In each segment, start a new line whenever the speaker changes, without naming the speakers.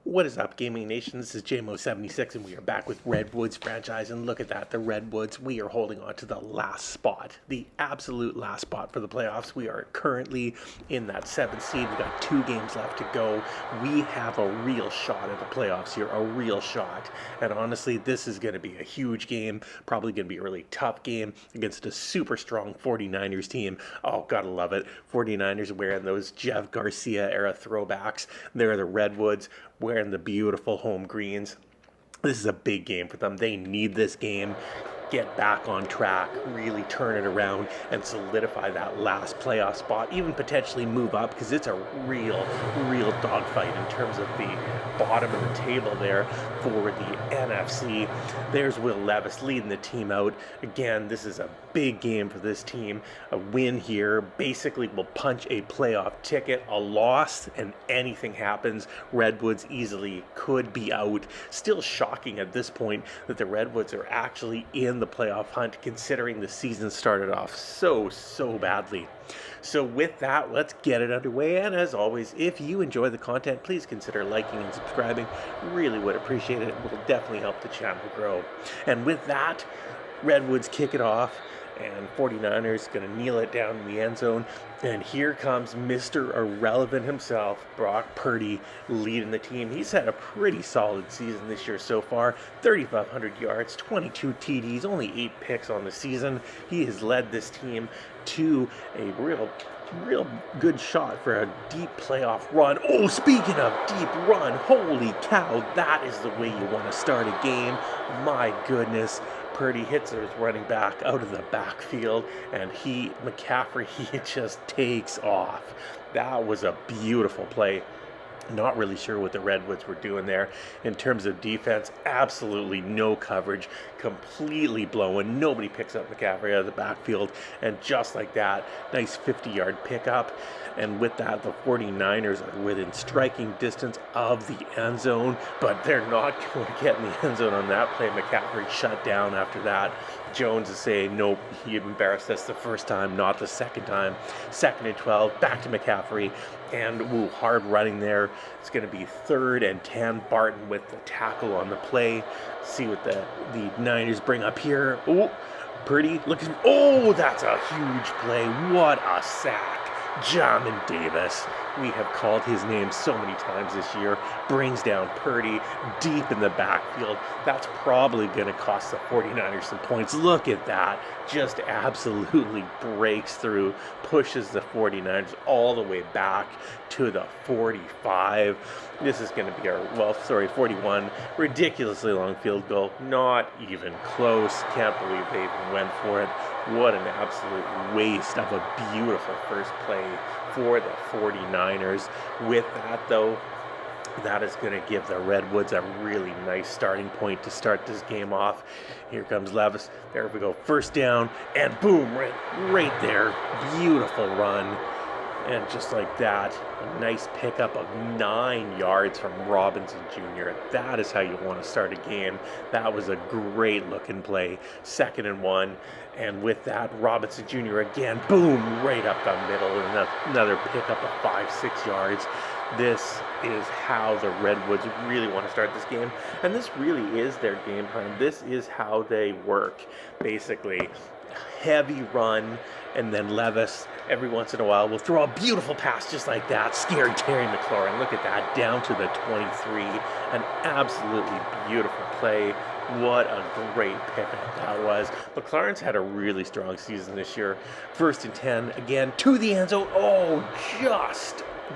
What is up, Gaming Nation? This is JMO76, and we are back with Redwoods franchise. And look at that, the Redwoods. We are holding on to the last spot, the absolute last spot for the playoffs. We are currently in that 7th seed. We got 2 games left to go. We have a real shot at the playoffs here, a real shot. And honestly, this is going to be a huge game. Probably going to be a really tough game against a super strong 49ers team. Oh, gotta love it. 49ers wearing those Jeff Garcia era throwbacks. They're the Redwoods wearing the beautiful home greens. This is a big game for them. They need this game. Get back on track, really turn it around, and solidify that last playoff spot. Even potentially move up, because it's a real dogfight in terms of the bottom of the table there for the NFC. There's Will Levis leading the team out. Again, this is a big game for this team. A win here basically will punch a playoff ticket. A loss and anything happens. Redwoods easily could be out. Still shocking at this point that the Redwoods are actually in the playoff hunt, considering the season started off so badly. So with that, let's get it underway. And as always, if you enjoy the content, please consider liking and subscribing. Really would appreciate it. It will definitely help the channel grow. And with that, Redwoods kick it off, and 49ers going to kneel it down in the end zone. And here comes Mr. Irrelevant himself, Brock Purdy, leading the team. He's had a pretty solid season this year so far. 3,500 yards, 22 TDs, only 8 picks on the season. He has led this team to a real good shot for a deep playoff run. Oh, speaking of deep run, holy cow, that is the way you want to start a game. My goodness. Purdy hits his running back out of the backfield, and McCaffrey, he just takes off. That was a beautiful play. Not really sure what the Redwoods were doing there in terms of defense. Absolutely no coverage, completely blowing. Nobody picks up McCaffrey out of the backfield, and just like that, nice 50-yard pickup. And with that, the 49ers are within striking distance of the end zone, but they're not going to get in the end zone on that play. McCaffrey shut down after that. Jones is saying, nope, he embarrassed us the first time, not the second time. 2nd and 12, back to McCaffrey, and hard running there. It's going to be 3rd and 10. Barton with the tackle on the play. See what the Niners bring up here. Oh, Purdy, look at him. Oh, that's a huge play. What a sack. Jamin Davis, we have called his name so many times this year, brings down Purdy deep in the backfield. That's probably going to cost the 49ers some points. Look at that. Just absolutely breaks through, pushes the 49ers all the way back to the 45. This is going to be our, 41. Ridiculously long field goal. Not even close. Can't believe they even went for it. What an absolute waste of a beautiful first play for the 49ers. With that, though, that is going to give the Redwoods a really nice starting point to start this game off. Here comes Levis. There we go. First down, and boom, right there. Beautiful run. And just like that, a nice pickup of 9 yards from Robinson Jr. That is how you want to start a game. That was a great looking play. 2nd and 1. And with that, Robinson Jr. again, boom, right up the middle. And another pickup of 5-6 yards. This is how the Redwoods really want to start this game. And this really is their game plan. This is how they work, basically. Heavy run, and then Levis every once in a while will throw a beautiful pass just like that. Scared Terry McLaurin. Look at that, down to the 23. An absolutely beautiful play. What a great pickup that was. McLaurin's had a really strong season this year. 1st and 10, again, to the end zone. Oh,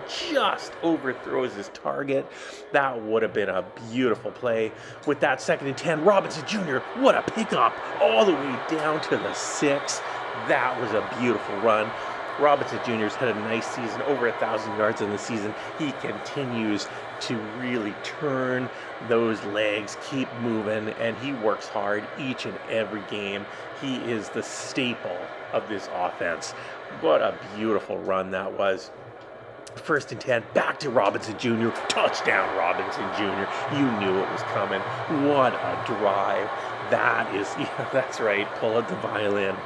just overthrows his target. That would have been a beautiful play. With that 2nd and 10, Robinson Jr., what a pickup, all the way down to the 6. That was a beautiful run. Robinson Jr.'s had a nice season, over 1,000 yards in the season. He continues to really turn those legs, keep moving, and he works hard each and every game. He is the staple of this offense. What a beautiful run that was. 1st and 10, back to Robinson Jr. Touchdown, Robinson Jr. You knew it was coming. What a drive. That is, yeah, that's right. Pull out the violin.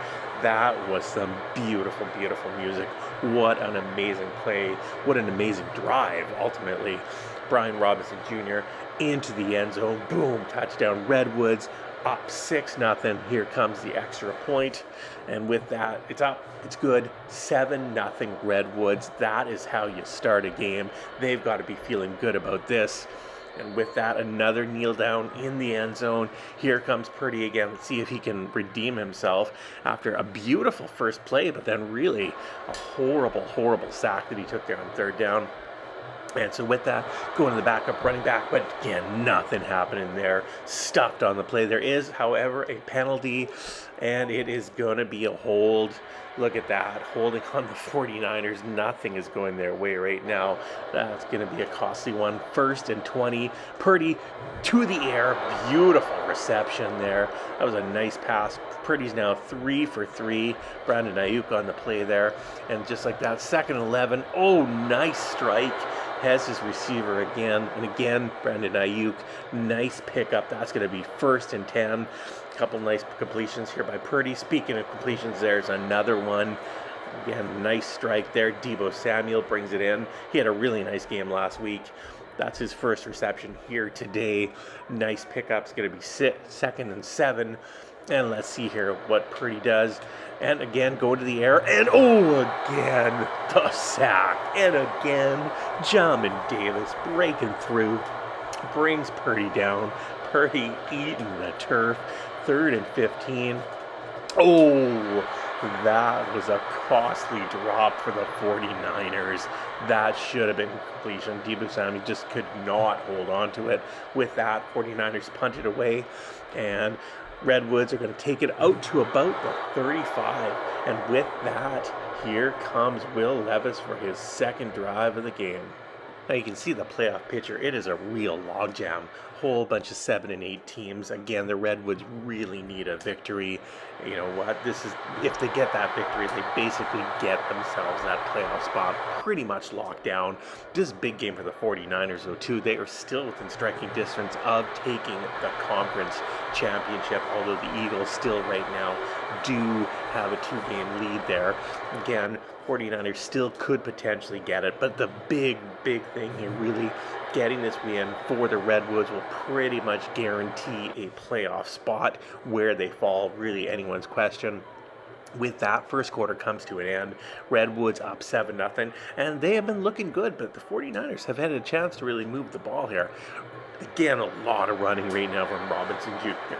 That was some beautiful, beautiful music. What an amazing play. What an amazing drive, ultimately. Brian Robinson Jr. into the end zone. Boom, touchdown, Redwoods. Up 6-0. Here comes the extra point. And with that, it's up. It's good. 7-0 Redwoods. That is how you start a game. They've got to be feeling good about this. And with that, another kneel down in the end zone. Here comes Purdy again. Let's see if he can redeem himself after a beautiful first play, but then really a horrible, horrible sack that he took there on third down. And so with that, going to the backup running back, but again, nothing happening there. Stuffed on the play. There is, however, a penalty, and it is going to be a hold. Look at that, holding on the 49ers. Nothing is going their way right now. That's going to be a costly one. 1st and 20. Purdy to the air. Beautiful reception there. That was a nice pass. Purdy's now 3 for 3. Brandon Ayuk on the play there. And just like that, 2nd and 11. Oh, nice strike. Has his receiver again. And again, Brandon Ayuk. Nice pickup. That's going to be 1st and 10. Couple nice completions here by Purdy. Speaking of completions, there's another one. Again, nice strike there. Deebo Samuel brings it in. He had a really nice game last week. That's his first reception here today. Nice pickup's going to be 2nd and 7. And let's see here what Purdy does. And again, go to the air. And again, the sack. And again, Jamin Davis breaking through. Brings Purdy down. Purdy eating the turf. 3rd and 15. Oh, that was a costly drop for the 49ers. That should have been completion. Deebo Samuel just could not hold on to it. With that, 49ers punted away, and Redwoods are going to take it out to about the 35. And with that, here comes Will Levis for his 2nd drive of the game. Now you can see the playoff picture. It is a real logjam. Whole bunch of 7 and 8 teams. Again, the Redwoods really need a victory. You know what? This is, if they get that victory, they basically get themselves that playoff spot pretty much locked down. This is a big game for the 49ers, though, too. They are still within striking distance of taking the conference championship, although the Eagles still right now do have a 2-game lead there. Again, 49ers still could potentially get it, but the big thing here, really getting this win for the Redwoods will pretty much guarantee a playoff spot. Where they fall, really anyone's question. With that, first quarter comes to an end. Redwoods up 7-0, and they have been looking good, but the 49ers have had a chance to really move the ball here. Again, a lot of running right now from Robinson Jr.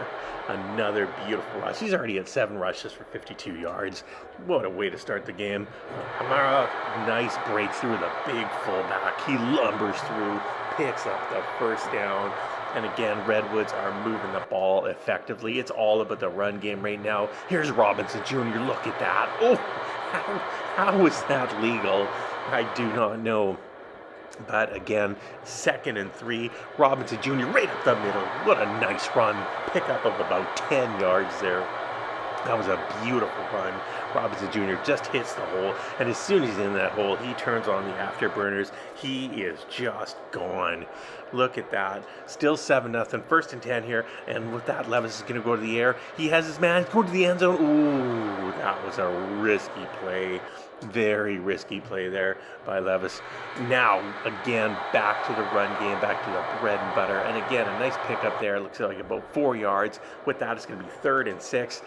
Another beautiful rush. He's already at 7 rushes for 52 yards. What a way to start the game. Amara, nice breakthrough, the big fullback. He lumbers through, picks up the first down. And again, Redwoods are moving the ball effectively. It's all about the run game right now. Here's Robinson Jr. Look at that. Oh, how is that legal? I do not know. But again, 2nd and 3. Robinson Jr. right up the middle. What a nice run. Pickup of about 10 yards there. That was a beautiful run. Robinson Jr. just hits the hole, and as soon as he's in that hole, he turns on the afterburners. He is just gone. Look at that. Still 7-0. 1st and 10 here, and with that, Levis is going to go to the air. He has his man go to the end zone. Ooh, that was a risky play. Very risky play there by Levis. Now, again, back to the run game, back to the bread and butter. And again, a nice pickup there. Looks like about 4 yards. With that, it's going to be 3rd and 6.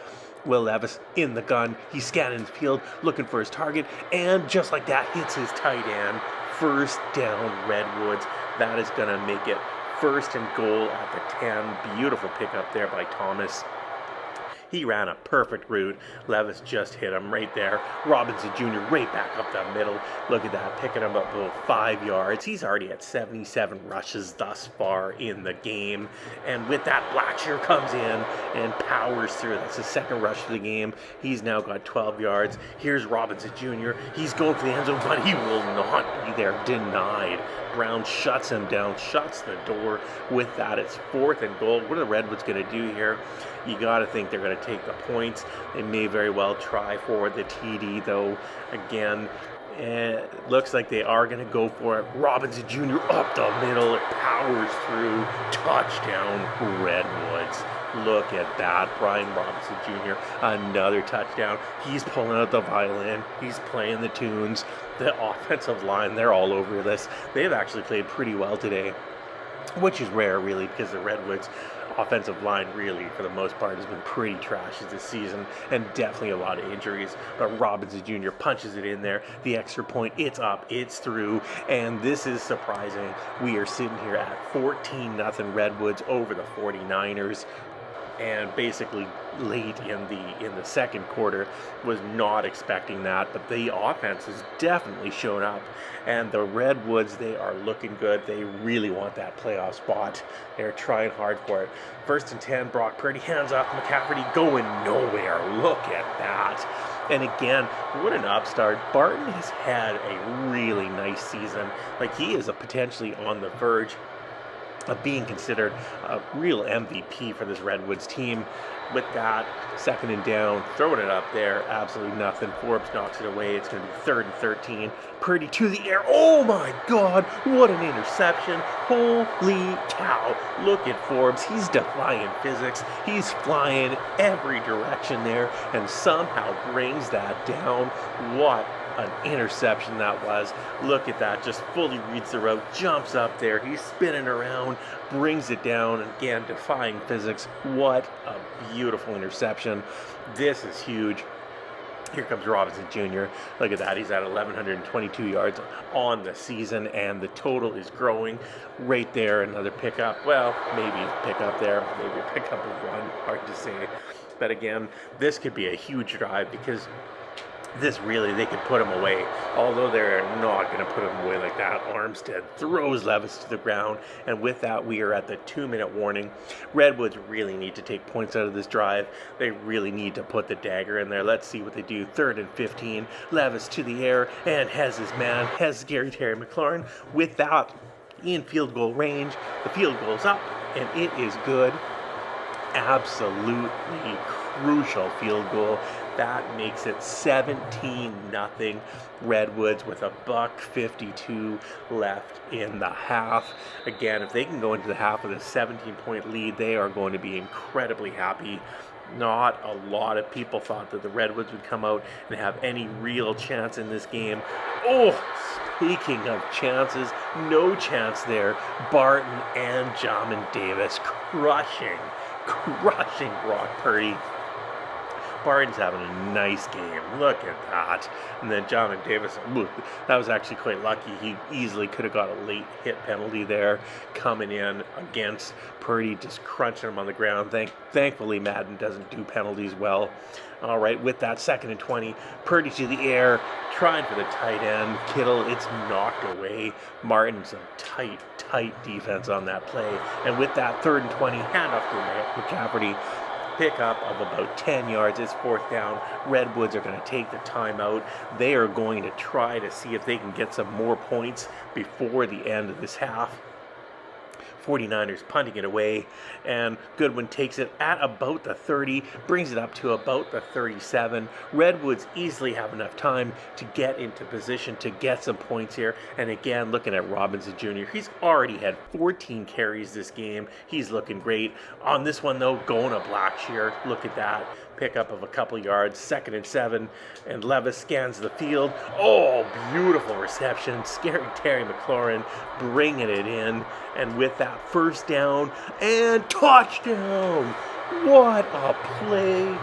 Will Levis in the gun. He's scanning the field, looking for his target. And just like that, hits his tight end. 1st down, Redwoods. That is going to make it 1st and goal at the 10. Beautiful pickup there by Thomas. He ran a perfect route. Levis just hit him right there. Robinson Jr. right back up the middle. Look at that, picking him up about 5 yards. He's already at 77 rushes thus far in the game. And with that, Blackshear comes in and powers through. That's his 2nd rush of the game. He's now got 12 yards. Here's Robinson Jr. He's going for the end zone, but he will not be there. Denied. Brown shuts him down, shuts the door. With that, it's 4th and goal. What are the Redwoods going to do here? You got to think they're going to take the points. They may very well try for the TD, though. Again, it looks like they are going to go for it. Robinson Jr. up the middle. It powers through. Touchdown, Redwoods. Look at that. Brian Robinson Jr., another touchdown. He's pulling out the violin. He's playing the tunes. The offensive line, they're all over this. They've actually played pretty well today, which is rare, really, because the Redwoods offensive line really, for the most part, has been pretty trashy this season, and definitely a lot of injuries. But Robinson Jr. punches it in there. The extra point, it's up, it's through, and this is surprising. We are sitting here at 14-0 Redwoods over the 49ers. And basically late in the second quarter, was not expecting that, but the offense has definitely shown up, and the Redwoods, they are looking good. They really want that playoff spot. They're trying hard for it. 1st and 10, Brock Purdy, hands off McCaffrey, going nowhere. Look at that. And again, what an upstart. Barton has had a really nice season. Like, he is potentially on the verge of being considered a real MVP for this Redwoods team. With that, 2nd and down, throwing it up there, absolutely nothing. Forbes knocks it away. It's going to be 3rd and 13. Purdy to the air. Oh my God, what an interception. Holy cow. Look at Forbes. He's defying physics. He's flying every direction there and somehow brings that down. What an interception that was. Look at that, just fully reads the route, jumps up there, he's spinning around, brings it down, again, defying physics. What a beautiful interception. This is huge. Here comes Robinson Jr. Look at that. He's at 1,122 yards on the season, and the total is growing right there. Another pickup. Well, maybe pickup there. Maybe a pickup of one. Hard to say. But again, this could be a huge drive, because this really, they could put him away, although they're not going to put him away like that. Armstead throws Levis to the ground, and with that, we are at the 2-minute warning. Redwoods really need to take points out of this drive. They really need to put the dagger in there. Let's see what they do. 3rd and 15, Levis to the air, and has his man, has Gary Terry McLaurin. With that, in field goal range, the field goal's up, and it is good. Absolutely crucial field goal. That makes it 17-0 Redwoods with $1:52 left in the half. Again, if they can go into the half with a 17-point lead, they are going to be incredibly happy. Not a lot of people thought that the Redwoods would come out and have any real chance in this game. Oh, speaking of chances, no chance there. Barton and Jamin Davis crushing Brock Purdy. Barton's having a nice game. Look at that. And then Jamin Davis, that was actually quite lucky. He easily could have got a late hit penalty there, coming in against Purdy, just crunching him on the ground. Thankfully, Madden doesn't do penalties well. All right, with that, 2nd and 20, Purdy to the air, trying for the tight end. Kittle, it's knocked away. Martin's a tight defense on that play. And with that, 3rd and 20, handoff to McCaffrey. Pickup of about 10 yards. It's 4th down. Redwoods are going to take the timeout. They are going to try to see if they can get some more points before the end of this half. 49ers punting it away, and Goodwin takes it at about the 30, brings it up to about the 37. Redwoods easily have enough time to get into position to get some points here. And again, looking at Robinson Jr., he's already had 14 carries this game. He's looking great. On this one, though, going to Blackshear. Look at that. Pickup of a couple yards, 2nd and 7, and Levis scans the field. Oh, beautiful reception. Scary Terry McLaurin bringing it in, and with that, 1st down and touchdown. What a play.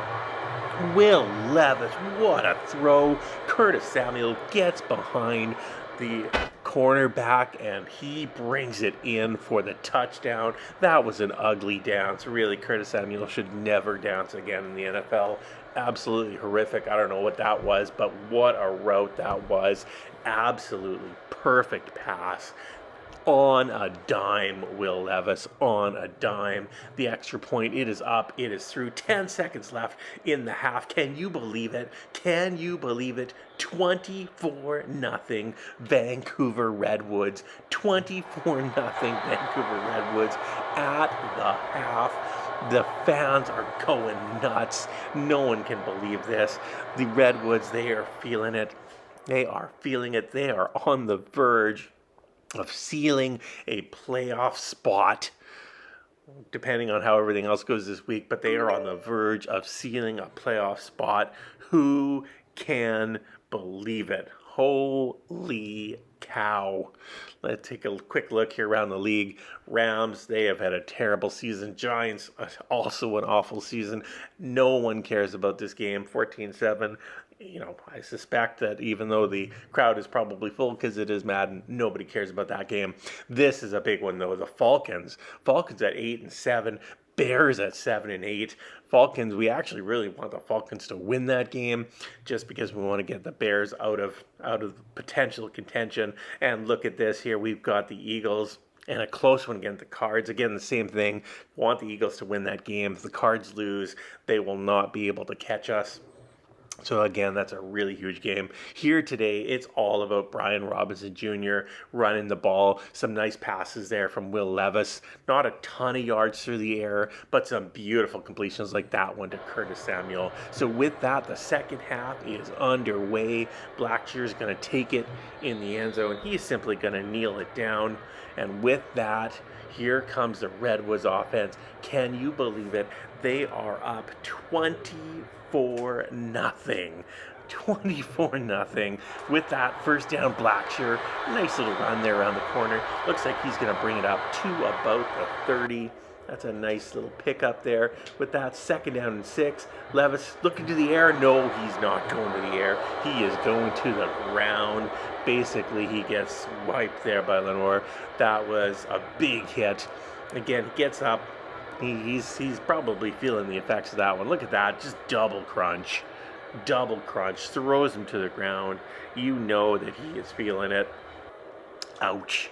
Will Levis, what a throw. Curtis Samuel gets behind the cornerback, and he brings it in for the touchdown. That was an ugly dance. Really, Curtis Samuel should never dance again in the NFL. Absolutely horrific. I don't know what that was, but what a route that was. Absolutely perfect pass. On a dime, Will Levis, on a dime. The extra point, it is up, it is through. 10 seconds left in the half. Can you believe it? Can you believe it? 24-0 Vancouver Redwoods. 24-0 Vancouver Redwoods at the half. The fans are going nuts. No one can believe this. The Redwoods, they are feeling it. They are feeling it. They are on the verge of sealing a playoff spot. depending on how everything else goes this week, but they are on the verge of sealing a playoff spot. Who can believe it? Holy cow. Let's take a quick look here around the league. Rams, they have had a terrible season. Giants, also an awful season. No one cares about this game. 14-7. I suspect that even though the crowd is probably full because it is Madden, nobody cares about that game. This is a big one, though. The Falcons at 8-7. Bears at 7-8. Falcons, we actually really want the Falcons to win that game just because we want to get the Bears out of potential contention. And look at this here. We've got the Eagles and a close one against the Cards. Again, the same thing. Want the Eagles to win that game. If the Cards lose, they will not be able to catch us. So again, that's a really huge game. Here today, it's all about Brian Robinson Jr. running the ball. Some nice passes there from Will Levis. Not a ton of yards through the air, but some beautiful completions like that one to Curtis Samuel. So with that, the second half is underway. Blackshear's going to take it in the end zone. He's simply going to kneel it down. And with that, here comes the Redwoods offense. Can you believe it? They are up 24-0. 24-0. With that, first down, Blackshear. Nice little run there around the corner. Looks like he's going to bring it up to about the 30. That's a nice little pickup there. With that, second down and 6. Levis looking to the air. No, he's not going to the air. He is going to the ground. Basically, he gets wiped there by Lenore. That was a big hit. Again, he gets up. He's probably feeling the effects of that one. Look at that. Just double crunch. Throws him to the ground. You know that he is feeling it. Ouch.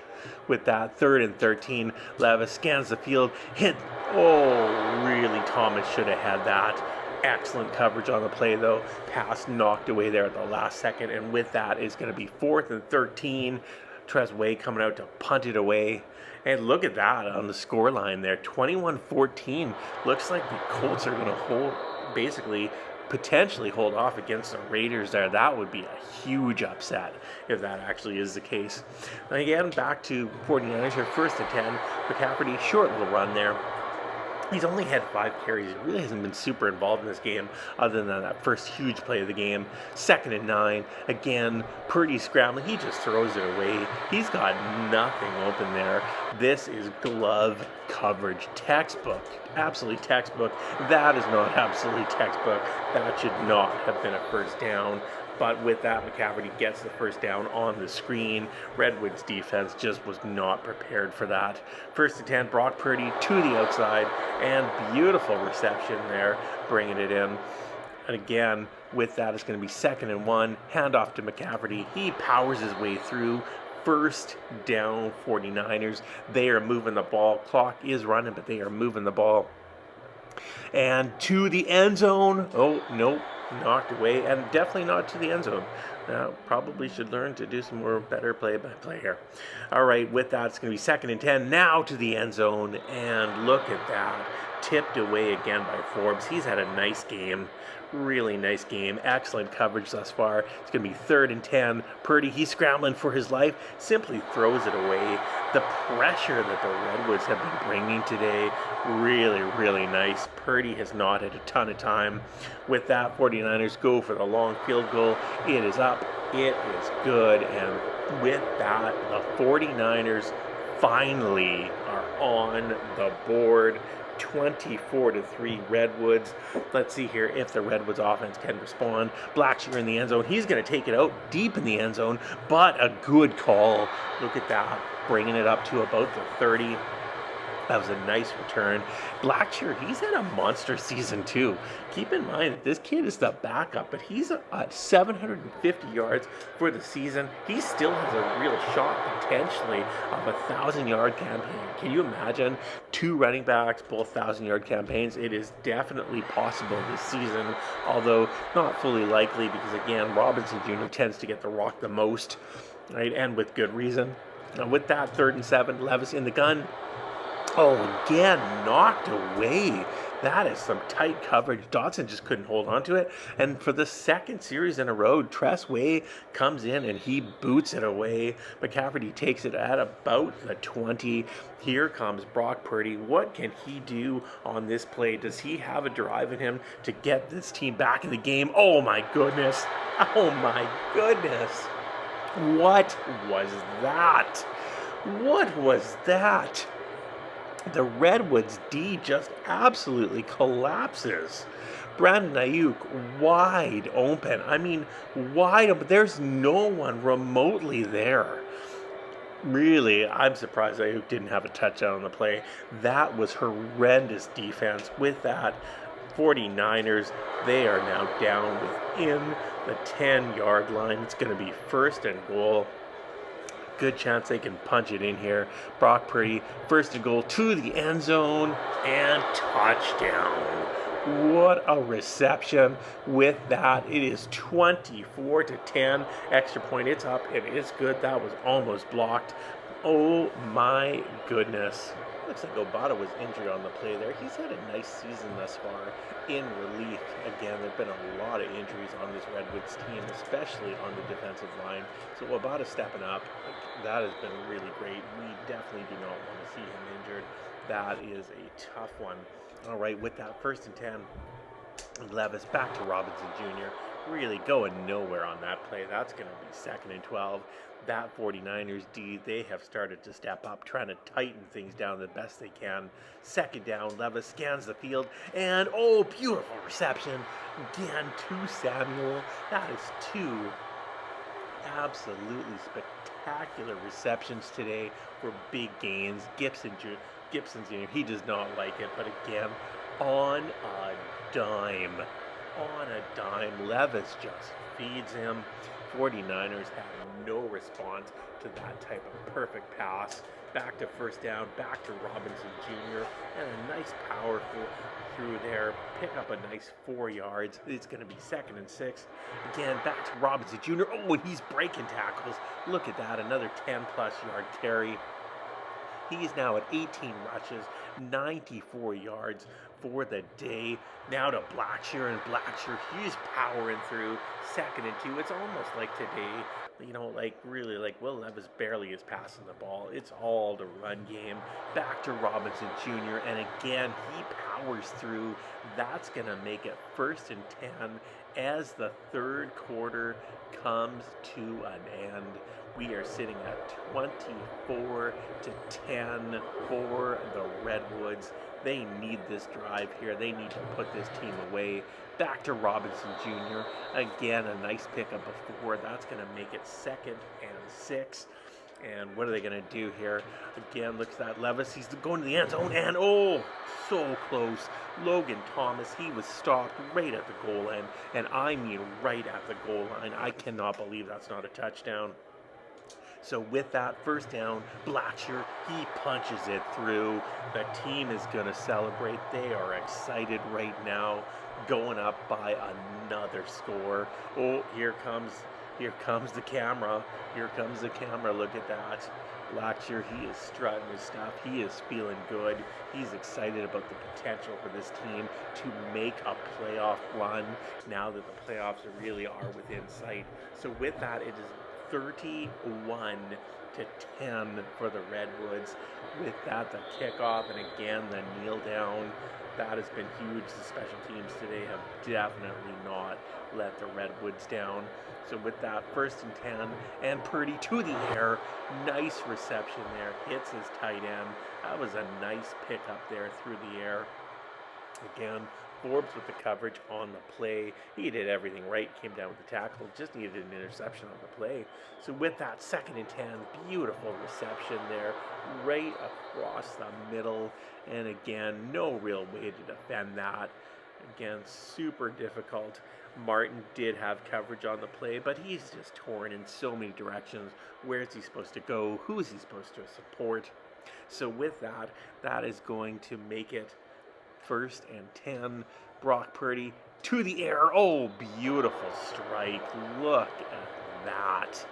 With that, 3rd and 13, Levis scans the field, hit. Oh, really, Thomas should have had that. Excellent coverage on the play, though. Pass knocked away there at the last second, and with that, it's going to be 4th and 13. Tresway coming out to punt it away. And look at that on the score line there, 21-14. Looks like the Colts are going to potentially hold off against the Raiders there. That would be a huge upset if that actually is the case. And again, back to 49ers here, 1st and 10. McCaffrey, short little run there. He's only had 5 carries. He really hasn't been super involved in this game other than that first huge play of the game. 2nd and 9. Again, Purdy scrambling. He just throws it away. He's got nothing open there. This is glove coverage. Textbook. Absolutely textbook. That is not absolutely textbook. That should not have been a first down. But with that, McCaffrey gets the first down on the screen. Redwoods defense just was not prepared for that. 1st and 10, Brock Purdy to the outside, and beautiful reception there, bringing it in. And again, with that, it's going to be 2nd and 1, handoff to McCaffrey. He powers his way through. First down, 49ers. They are moving the ball. Clock is running, but they are moving the ball. And to the end zone. Oh, nope. Knocked away, and definitely not to the end zone. Now, probably should learn to do some more better play-by-play here. All right, with that, it's going to be 2nd and 10. Now to the end zone, and look at that. Tipped away again by Forbes. He's had a nice game. Really nice game. Excellent coverage thus far. It's going to be 3rd and 10. Purdy, he's scrambling for his life. Simply throws it away. The pressure that the Redwoods have been bringing today, really, really nice. Purdy has not had a ton of time. With that, 49ers go for the long field goal. It is up. It is good. And with that, the 49ers finally are on the board. 24-3 Redwoods. Let's see here if the Redwoods offense can respond. Blackshear in the end zone. He's going to take it out deep in the end zone, but a good call. Look at that, bringing it up to about the 30. That was a nice return. Blackshear, he's had a monster season too. Keep in mind that this kid is the backup, but he's at 750 yards for the season. He still has a real shot potentially of a 1,000-yard campaign. Can you imagine 2 running backs, both 1,000-yard campaigns? It is definitely possible this season, although not fully likely because, again, Robinson Jr. tends to get the rock the most, right? And with good reason. Now with that, 3rd and 7, Levis in the gun. Oh, again, knocked away. That is some tight coverage. Dotson just couldn't hold on to it. And for the second series in a row, Tressway comes in and he boots it away. McCafferty takes it at about the 20. Here comes Brock Purdy. What can he do on this play? Does he have a drive in him to get this team back in the game? Oh my goodness. Oh my goodness. What was that? What was that? The Redwoods D just absolutely collapses. Brandon Ayuk wide open. I mean, wide open. There's no one remotely there. Really, I'm surprised Ayuk didn't have a touchdown on the play. That was horrendous defense. With that, 49ers, they are now down within the 10-yard line. It's going to be first and goal. Good chance they can punch it in here. Brock Purdy, first and goal to the end zone, and touchdown. What a reception. With that, it is 24-10. Extra point, it's up, it is good. That was almost blocked. Oh my goodness. Looks like Obata was injured on the play there. He's had a nice season thus far in relief. Again, there have been a lot of injuries on this Redwoods team, especially on the defensive line. So Obata stepping up. That has been really great. We definitely do not want to see him injured. That is a tough one. All right, with that, first and 10. Levis back to Robinson Jr. Really going nowhere on that play. That's going to be second and 12. That 49ers D, they have started to step up, trying to tighten things down the best they can. Second down, Levis scans the field, and oh, beautiful reception. Again, to Samuel. That is two absolutely spectacular receptions today for big gains. Gibson Jr., he does not like it, but again, on a dime. Levis just feeds him. 49ers have no response to that type of perfect pass. Back to first down, back to Robinson Jr., and a nice power through there. Pick up a nice 4 yards. It's going to be second and 6. Again, back to Robinson Jr. Oh, and he's breaking tackles. Look at that, another 10-plus yard carry. He's now at 18 rushes, 94 yards for the day. Now to Blackshear, and Blackshear, he's powering through second and 2. It's almost like today, really like Will Levis barely is passing the ball. It's all the run game. Back to Robinson Jr., and again, he powers through. That's going to make it first and 10 as the third quarter comes to an end. We are sitting at 24-10 for the Redwoods. They need this drive here. They need to put this team away. Back to Robinson Jr. Again, a nice pickup of 4. That's going to make it second and 6. And what are they going to do here? Again, looks at Levis. He's going to the end zone, and oh, so close. Logan Thomas, he was stopped right at the goal line, and I mean right at the goal line. I cannot believe that's not a touchdown. So with that first down, Blackshear, he punches it through. The team is going to celebrate. They are excited right now, going up by another score. Oh, here comes the camera. Here comes the camera. Look at that. Blackshear, he is strutting his stuff. He is feeling good. He's excited about the potential for this team to make a playoff run now that the playoffs really are within sight. So with that, it is 31-10 for the Redwoods. With that, the kickoff, and again, the kneel down. That has been huge. The special teams today have definitely not let the Redwoods down. So with that, first and 10, and Purdy to the air. Nice reception there. Hits his tight end. That was a nice pickup there through the air. Again, Forbes with the coverage on the play. He did everything right. Came down with the tackle. Just needed an interception on the play. So with that, second and 10, beautiful reception there, right across the middle. And again, no real way to defend that. Again, super difficult. Martin did have coverage on the play, but he's just torn in so many directions. Where is he supposed to go? Who is he supposed to support? So with that, that is going to make it first and 10. Brock Purdy to the air. Oh, beautiful strike. Look at that.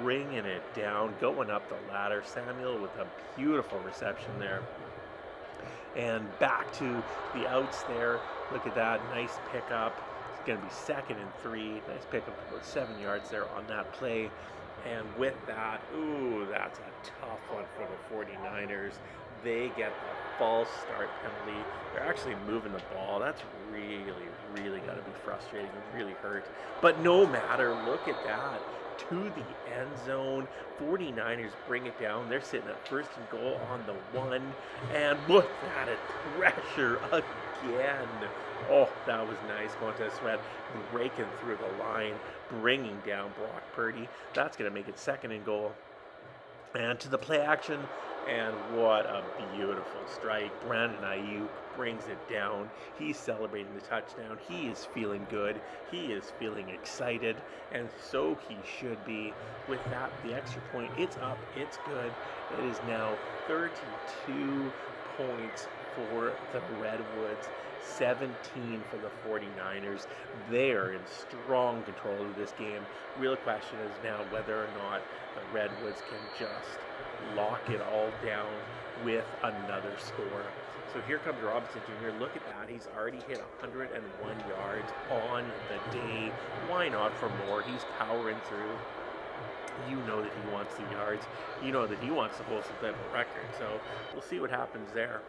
Bringing it down, going up the ladder. Samuel with a beautiful reception there. And back to the outs there. Look at that, nice pickup. It's going to be 2nd and 3. Nice pickup, about 7 yards there on that play. And with that, ooh, that's a tough one for the 49ers. They get the false start penalty. They're actually moving the ball. That's really, really got to be frustrating and really hurt. But no matter, look at that. To the end zone. 49ers bring it down. They're sitting at 1st and goal on the 1. And look at it. Pressure again. Oh, that was nice. Montez Sweat breaking through the line, bringing down Brock Purdy. That's going to make it 2nd and goal. And to the play action, and what a beautiful strike. Brandon Ayuk brings it down. He's celebrating the touchdown. He is feeling good. He is feeling excited, and so he should be. With that, the extra point, it's up, it's good. It is now 32 points for the Redwoods, 17 for the 49ers. They're in strong control of this game. Real question is now whether or not the Redwoods can just lock it all down with another score. So here comes Robinson Jr. Look at that. He's already hit 101 yards on the day. Why not for more? He's powering through. You know that he wants the yards. You know that he wants to hold some type of record. So we'll see what happens there.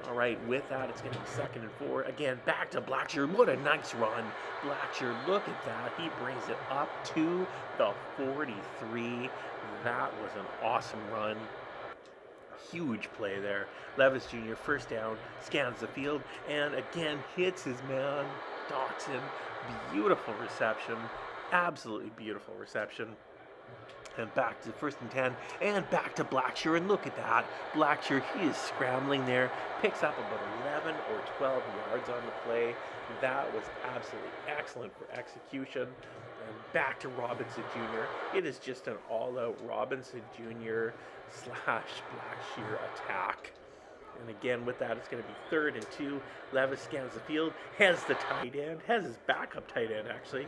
All right, with that, it's going to be 2nd and 4. Again, back to Blackshear. What a nice run. Blackshear, look at that. He brings it up to the 43. That was an awesome run. Huge play there. Levis Jr., 1st down, scans the field, and again hits his man, Dotson. Beautiful reception. Absolutely beautiful reception. And back to 1st and 10, and back to Blackshear, and look at that. Blackshear, he is scrambling there, picks up about 11 or 12 yards on the play. That was absolutely excellent for execution. And back to Robinson Jr. It is just an all-out Robinson Jr. / Blackshear attack. And again, with that, it's going to be 3rd and 2. Levis scans the field, has the tight end, has his backup tight end, actually.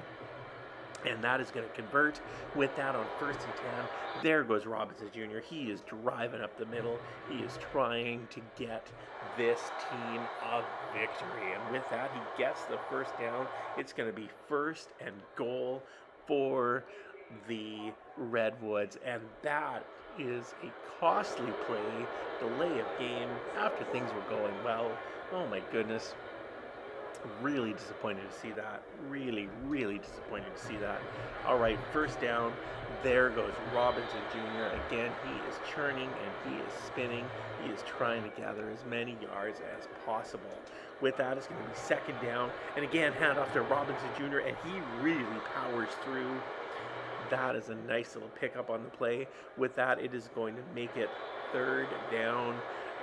And that is going to convert. With that on 1st and 10, there goes Robinson Jr. He is driving up the middle. He is trying to get this team a victory. And with that, he gets the 1st down. It's going to be 1st and goal for the Redwoods. And that is a costly play, delay of game after things were going well. Oh my goodness. Really disappointed to see that. Really, really disappointed to see that. All right, 1st down. There goes Robinson Jr. Again, he is churning and he is spinning. He is trying to gather as many yards as possible. With that, it's going to be 2nd down. And again, hand off to Robinson Jr. And he really powers through. That is a nice little pickup on the play. With that, it is going to make it 3rd down.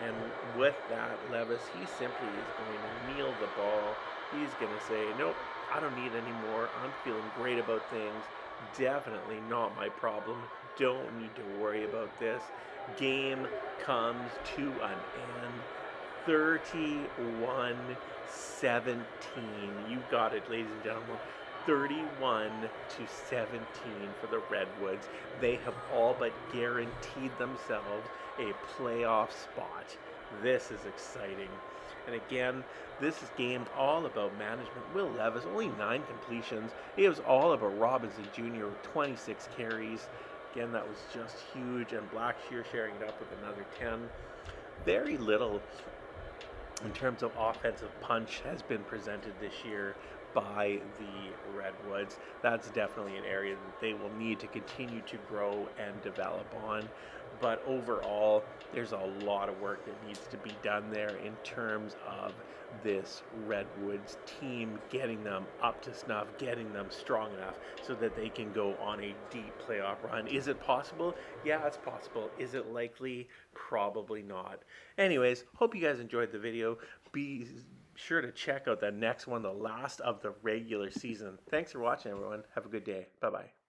And with that, Levis, he simply is going to kneel the ball. He's going to say, nope, I don't need any more. I'm feeling great about things. Definitely not my problem. Don't need to worry about this. Game comes to an end. 31-17. You got it, ladies and gentlemen. 31-17 for the Redwoods. They have all but guaranteed themselves a playoff spot. This is exciting. And again, this is game all about management. Will Levis, only 9 completions. It was all about Robinson Jr. with 26 carries. Again, that was just huge. And Blackshear sharing it up with another 10. Very little in terms of offensive punch has been presented this year by the Redwoods. That's definitely an area that they will need to continue to grow and develop on. But overall, there's a lot of work that needs to be done there in terms of this Redwoods team, getting them up to snuff, getting them strong enough so that they can go on a deep playoff run. Is it possible? Yeah, it's possible. Is it likely? Probably not. Anyways, hope you guys enjoyed the video. Be sure to check out the next one, the last of the regular season. Thanks for watching, everyone. Have a good day. Bye-bye.